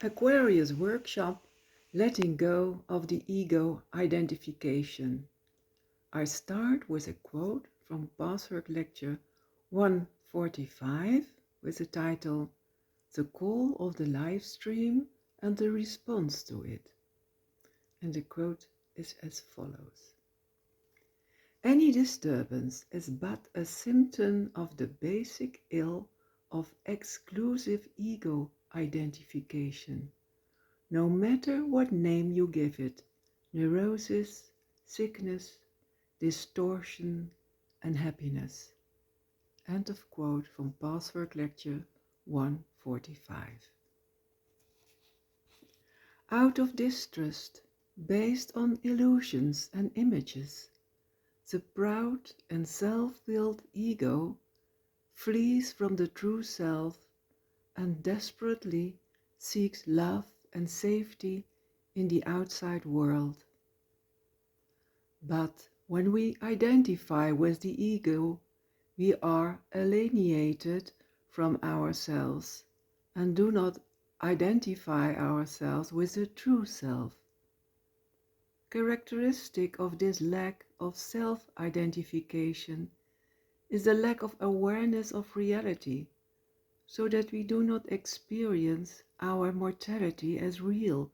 Aquarius workshop, letting go of the ego identification. I start with a quote from Password Lecture 145 with the title The Call of the Live Stream and the Response to It. And the quote is as follows. Any disturbance is but a symptom of the basic ill of exclusive ego identification, no matter what name you give it, neurosis, sickness, distortion, unhappiness. End of quote from Password Lecture 145. Out of distrust, based on illusions and images, the proud and self-willed ego flees from the true self and desperately seeks love and safety in the outside world. But when we identify with the ego, we are alienated from ourselves and do not identify ourselves with the true self. Characteristic of this lack of self-identification is the lack of awareness of reality, so that we do not experience our mortality as real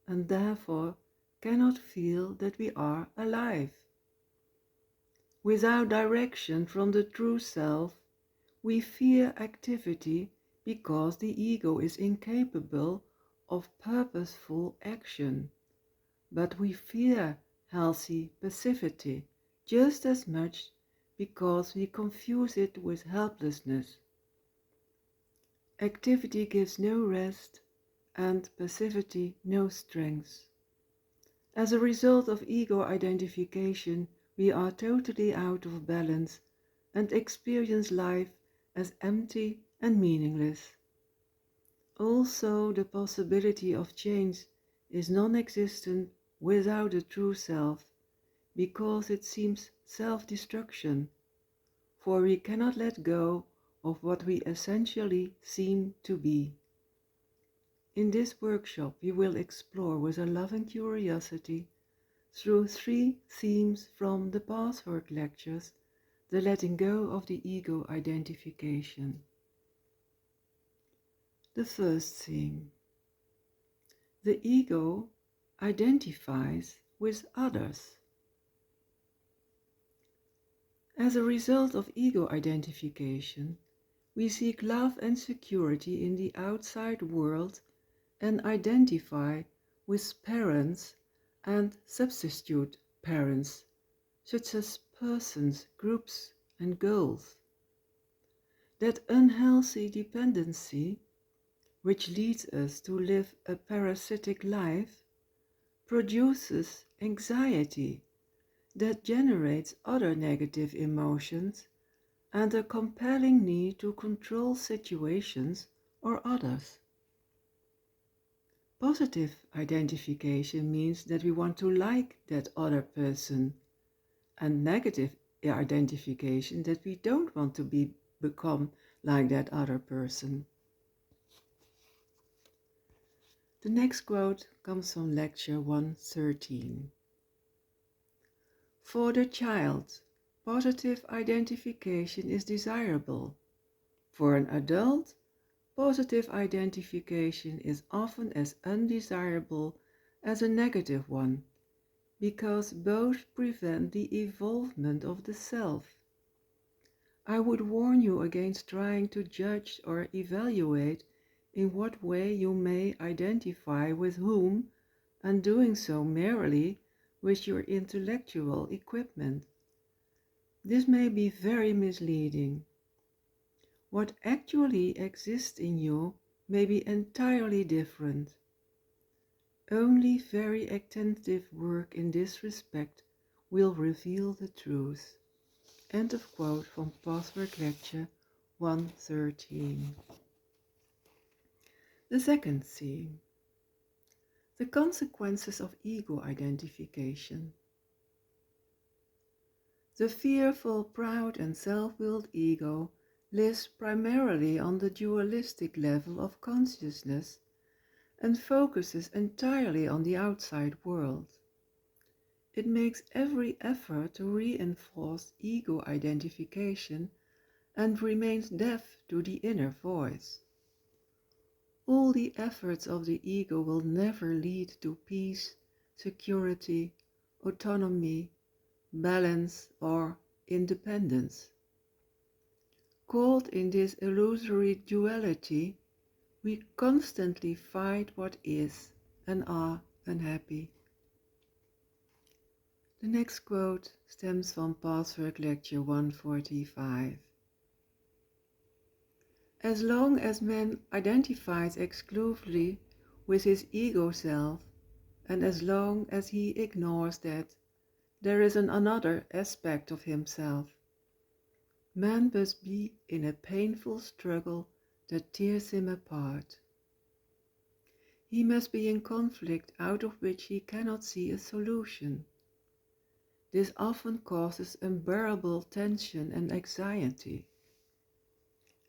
and therefore cannot feel that we are alive. Without direction from the true self, we fear activity because the ego is incapable of purposeful action. But we fear healthy passivity just as much because we confuse it with helplessness. Activity gives no rest and passivity no strength. As a result of ego identification, we are totally out of balance and experience life as empty and meaningless. Also, the possibility of change is non-existent without a true self, because it seems self-destruction, for we cannot let go of what we essentially seem to be. In this workshop we will explore with a loving curiosity, through 3 themes from the Password Lectures, the letting go of the ego identification. The first theme. The ego identifies with others. As a result of ego identification, we seek love and security in the outside world and identify with parents and substitute parents, such as persons, groups, and goals. That unhealthy dependency, which leads us to live a parasitic life, produces anxiety that generates other negative emotions and a compelling need to control situations or others. Positive identification means that we want to like that other person, and negative identification that we don't want to become like that other person. The next quote comes from Lecture 113. For the child, positive identification is desirable. For an adult, positive identification is often as undesirable as a negative one, because both prevent the evolvement of the self. I would warn you against trying to judge or evaluate in what way you may identify with whom, and doing so merely with your intellectual equipment. This may be very misleading. What actually exists in you may be entirely different. Only very attentive work in this respect will reveal the truth. End of quote from Password Lecture 113. The second theme. The consequences of ego identification. The fearful, proud and self-willed ego lives primarily on the dualistic level of consciousness and focuses entirely on the outside world. It makes every effort to reinforce ego identification and remains deaf to the inner voice. All the efforts of the ego will never lead to peace, security, autonomy, balance, or independence. Caught in this illusory duality, we constantly fight what is and are unhappy. The next quote stems from Password Lecture 145. As long as man identifies exclusively with his ego self, and as long as he ignores that there is another aspect of himself, man must be in a painful struggle that tears him apart. He must be in conflict out of which he cannot see a solution. This often causes unbearable tension and anxiety.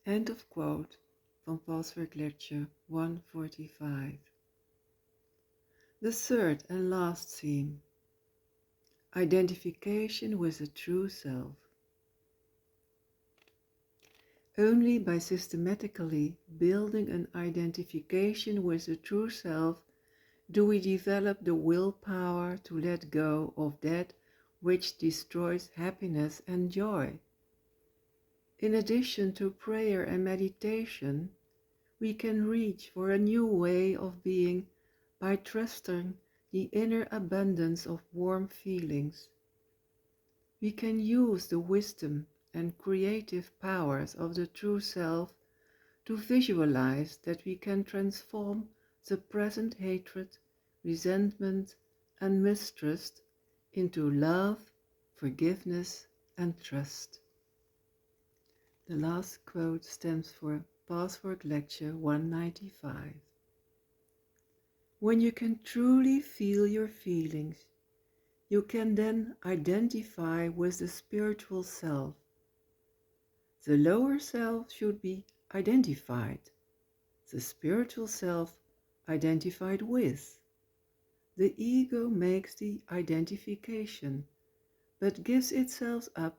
End of quote from Password Lecture 145. The third and last theme: identification with the true self. Only by systematically building an identification with the true self do we develop the willpower to let go of that which destroys happiness and joy. In addition to prayer and meditation, we can reach for a new way of being by trusting the inner abundance of warm feelings. We can use the wisdom and creative powers of the true self to visualize that we can transform the present hatred, resentment, and mistrust into love, forgiveness, and trust. The last quote stems from Password Lecture 195. When you can truly feel your feelings, you can then identify with the spiritual self. The lower self should be identified, the spiritual self identified with. The ego makes the identification, but gives itself up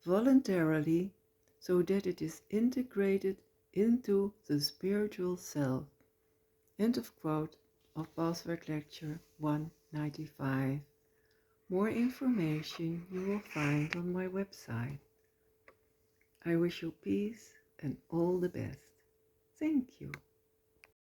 voluntarily so that it is integrated into the spiritual self. End of quote of Password Lecture 195. More information you will find on my website. I wish you peace and all the best. Thank you.